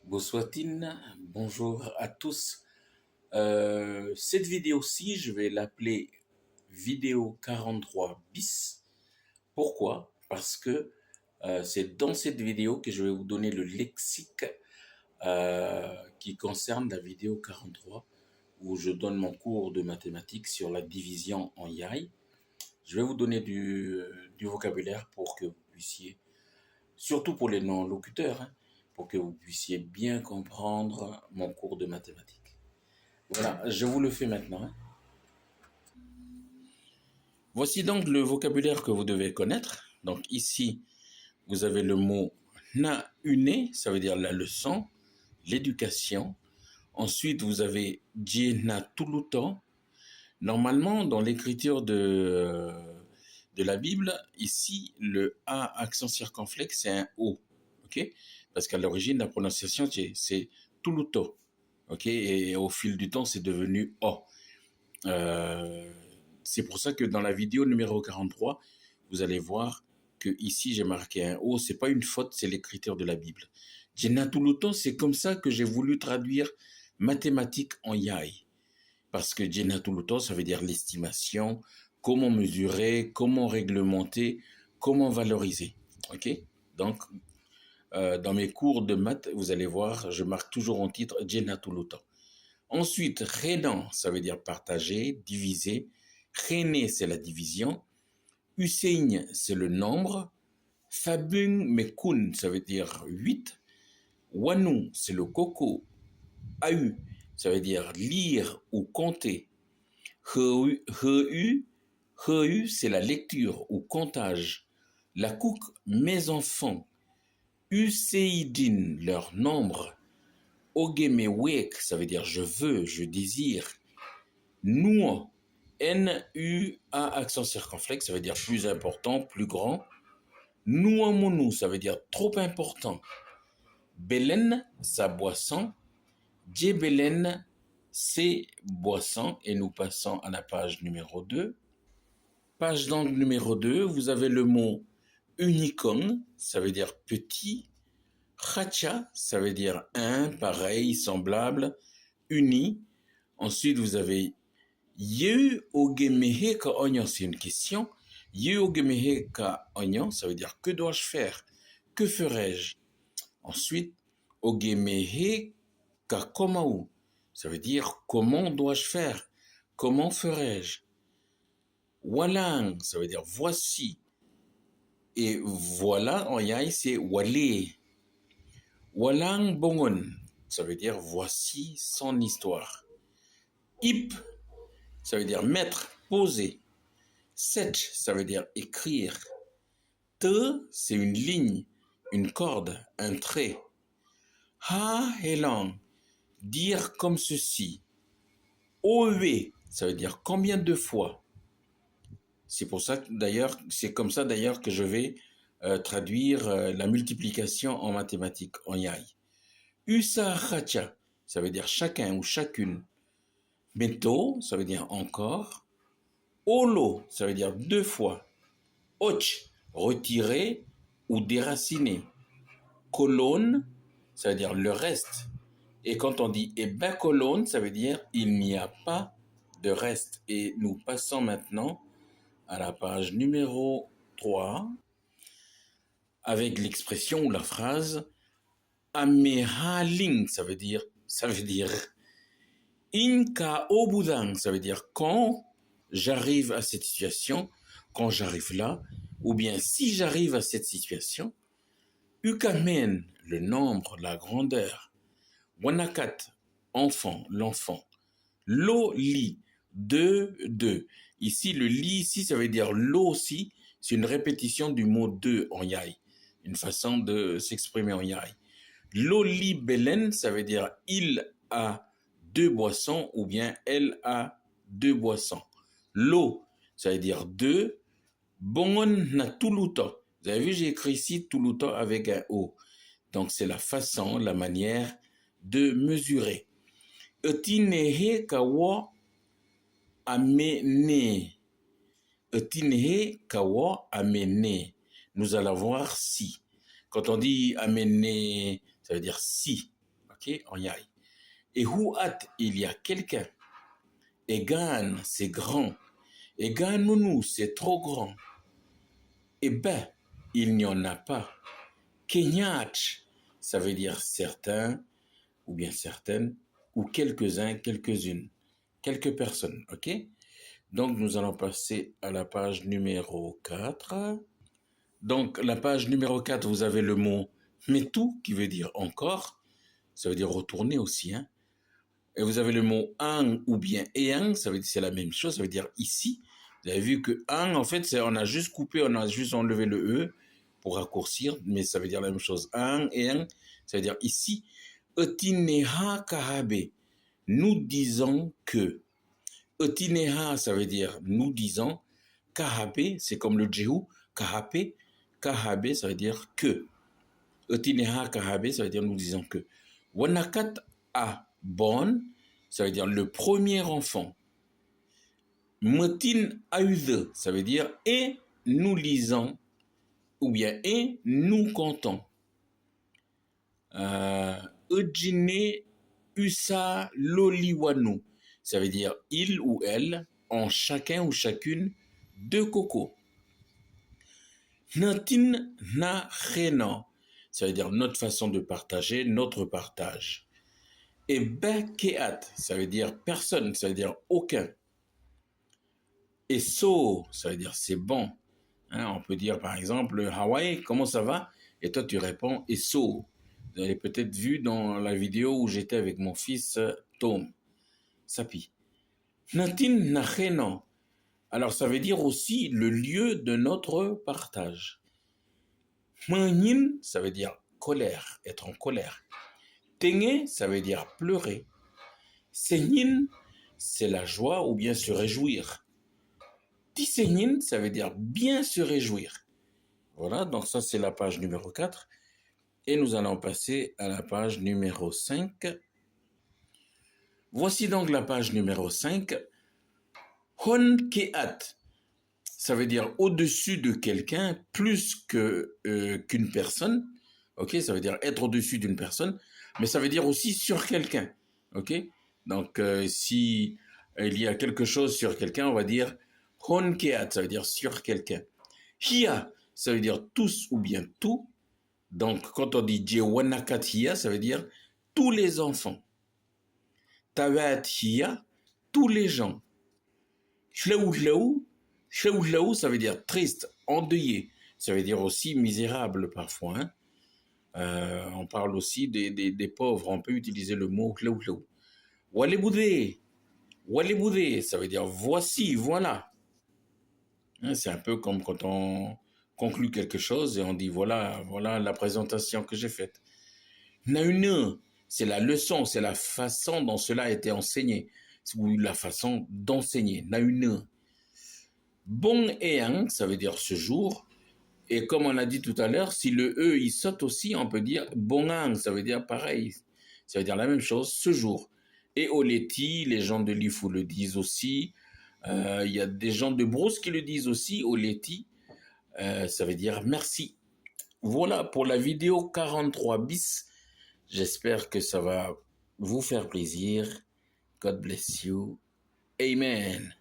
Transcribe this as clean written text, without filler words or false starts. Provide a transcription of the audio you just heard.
Bonsoir-tine, bonjour à tous. Cette vidéo-ci, je vais l'appeler vidéo 43 bis. Pourquoi? Parce que c'est dans cette vidéo que je vais vous donner le lexique qui concerne la vidéo 43, où je donne mon cours de mathématiques sur la division en yai. Je vais vous donner du vocabulaire pour que vous puissiez, surtout pour les non-locuteurs, hein, pour que vous puissiez bien comprendre mon cours de mathématiques. Voilà, je vous le fais maintenant, hein. Voici donc le vocabulaire que vous devez connaître. Donc ici, vous avez le mot na une, ça veut dire la leçon, l'éducation. Ensuite, vous avez na tuluto. Normalement, dans l'écriture de la Bible, ici, le A accent circonflexe, c'est un O. Ok? Parce qu'à l'origine, la prononciation, c'est tuluto. Ok? Et au fil du temps, c'est devenu O. C'est pour ça que dans la vidéo numéro 43, vous allez voir que ici j'ai marqué un O, c'est pas une faute, c'est l'écriture de la Bible. Jenatuluto, c'est comme ça que j'ai voulu traduire mathématiques en yai. Parce que Jenatuluto, ça veut dire l'estimation, comment mesurer, comment réglementer, comment valoriser. Ok? Donc, dans mes cours de maths, vous allez voir, je marque toujours en titre Jenatuluto. Ensuite, renan, ça veut dire partager, diviser. René, c'est la division. Hussein, c'est le nombre. Fabung mekun, ça veut dire 8. Wanu, c'est le coco. Au, ça veut dire lire ou compter. Heu, c'est la lecture ou comptage. La cook, mes enfants. Useidin, leur nombre. Ogemewek, ça veut dire je veux, je désire. Nous, N-U-A accent circonflexe, ça veut dire plus important, plus grand. Nouamonu, ça veut dire trop important. Belen, sa boisson. Djebelen, c'est boisson. Et nous passons à la page numéro 2. Page d'angle numéro 2, vous avez le mot unicorn, ça veut dire petit. Khacha, ça veut dire un, pareil, semblable, uni. Ensuite, vous avez Yeu ogemehe ka oignon, c'est une question. Yeu ogemehe ka oignon, ça veut dire que dois-je faire? Que ferais-je? Ensuite, ogemehe ka komau, ça veut dire comment dois-je faire? Comment ferais-je? Walang, ça veut dire voici. Et voilà en yai, c'est wale. Walang bongon, ça veut dire voici son histoire. Ip, ça veut dire mettre, poser. Setch, ça veut dire écrire. Te, c'est une ligne, une corde, un trait. Ha helang, dire comme ceci. Owe, ça veut dire combien de fois. C'est pour ça d'ailleurs, c'est comme ça d'ailleurs que je vais traduire la multiplication en mathématiques, en yai. Usa hacha, ça veut dire chacun ou chacune. Meto, ça veut dire encore. Olo, ça veut dire deux fois. Och, retirer ou déraciner. Colonne, ça veut dire le reste. Et quand on dit colonne, ça veut dire il n'y a pas de reste. Et nous passons maintenant à la page numéro 3 avec l'expression ou la phrase Amehaling, ça veut dire Inka obudang, ça veut dire quand j'arrive à cette situation, quand j'arrive là, ou bien si j'arrive à cette situation. Ukamen, le nombre, la grandeur. Wanakat, enfant, l'enfant. Lo li, deux. Ici, le li, ici, ça veut dire lo aussi. C'est une répétition du mot deux en yai. Une façon de s'exprimer en yai. Lo li belen, ça veut dire il a deux boissons ou bien elle a deux boissons. Lo, ça veut dire deux. Bongon na tuluto. Vous avez vu, j'ai écrit ici tuluto avec un O. Donc, c'est la façon, la manière de mesurer. Etinehe kawa amene. Etinehe kawa amene. Nous allons voir si. Quand on dit amener, ça veut dire si. ok, en yai. Et huat, il y a quelqu'un. Et gan, c'est grand. Et ganunu, c'est trop grand. Et ben, il n'y en a pas. Kenyach, ça veut dire certains, ou bien certaines, ou quelques-uns, quelques-unes, quelques personnes, ok? Donc, nous allons passer à la page numéro 4. Donc, la page numéro 4, vous avez le mot metu, qui veut dire encore, ça veut dire retourner aussi, hein? Et vous avez le mot ang ou bien eang, ça veut dire c'est la même chose, ça veut dire ici. Vous avez vu que ang, en fait, on a juste coupé, on a juste enlevé le e pour raccourcir, mais ça veut dire la même chose. Ang, eang, ça veut dire ici. Otineha kahabe, nous disons que. Otineha, ça veut dire nous disons. Kahabe, c'est comme le jehu, kahabe. Kahabe, ça veut dire que. Otineha kahabe, ça veut dire nous disons que. Wanakat a bon, ça veut dire le premier enfant. Motin aude, ça veut dire et nous lisons, ou bien et nous comptons. Ejine usa loliwanu, ça veut dire il ou elle ont chacun ou chacune deux cocos. Natin na rena, ça veut dire notre façon de partager, notre partage. Et bekeat, ça veut dire personne, ça veut dire aucun. Et so, ça veut dire c'est bon. Hein, on peut dire par exemple, Hawaii, comment ça va? Et toi tu réponds, et so. Vous avez peut-être vu dans la vidéo où j'étais avec mon fils Tom, Sapi. Natin nacheno. Alors ça veut dire aussi le lieu de notre partage. Manin, ça veut dire colère, être en colère. Tenge, ça veut dire pleurer. Senin, c'est la joie ou bien se réjouir. Tisenin, ça veut dire bien se réjouir. Voilà, donc ça c'est la page numéro 4. Et nous allons passer à la page numéro 5. Voici donc la page numéro 5. Hon keat, ça veut dire au-dessus de quelqu'un, plus qu'une personne. Ok, ça veut dire être au-dessus d'une personne, mais ça veut dire aussi sur quelqu'un. Ok, donc si il y a quelque chose sur quelqu'un, on va dire hon keat, ça veut dire sur quelqu'un. Hia, ça veut dire tous ou bien tout. Donc quand on dit jewanakat hia, ça veut dire tous les enfants. Tawat hia, tous les gens. Shleou, ça veut dire triste, endeuillé. Ça veut dire aussi misérable parfois. Hein. On parle aussi des pauvres. On peut utiliser le mot shleou. Waleboudé, ça veut dire voici, voilà. Hein, c'est un peu comme quand on conclut quelque chose et on dit voilà la présentation que j'ai faite. Naune, c'est la leçon, c'est la façon dont cela a été enseigné, ou la façon d'enseigner. Naune. Bon eang, ça veut dire ce jour. Et comme on a dit tout à l'heure, si le E il saute aussi, on peut dire bonang, ça veut dire pareil. Ça veut dire la même chose, ce jour. Et Oleti, les gens de Lifou le disent aussi. Il y a des gens de Brousse qui le disent aussi, Oleti. Ça veut dire merci. Voilà pour la vidéo 43 bis. J'espère que ça va vous faire plaisir. God bless you. Amen.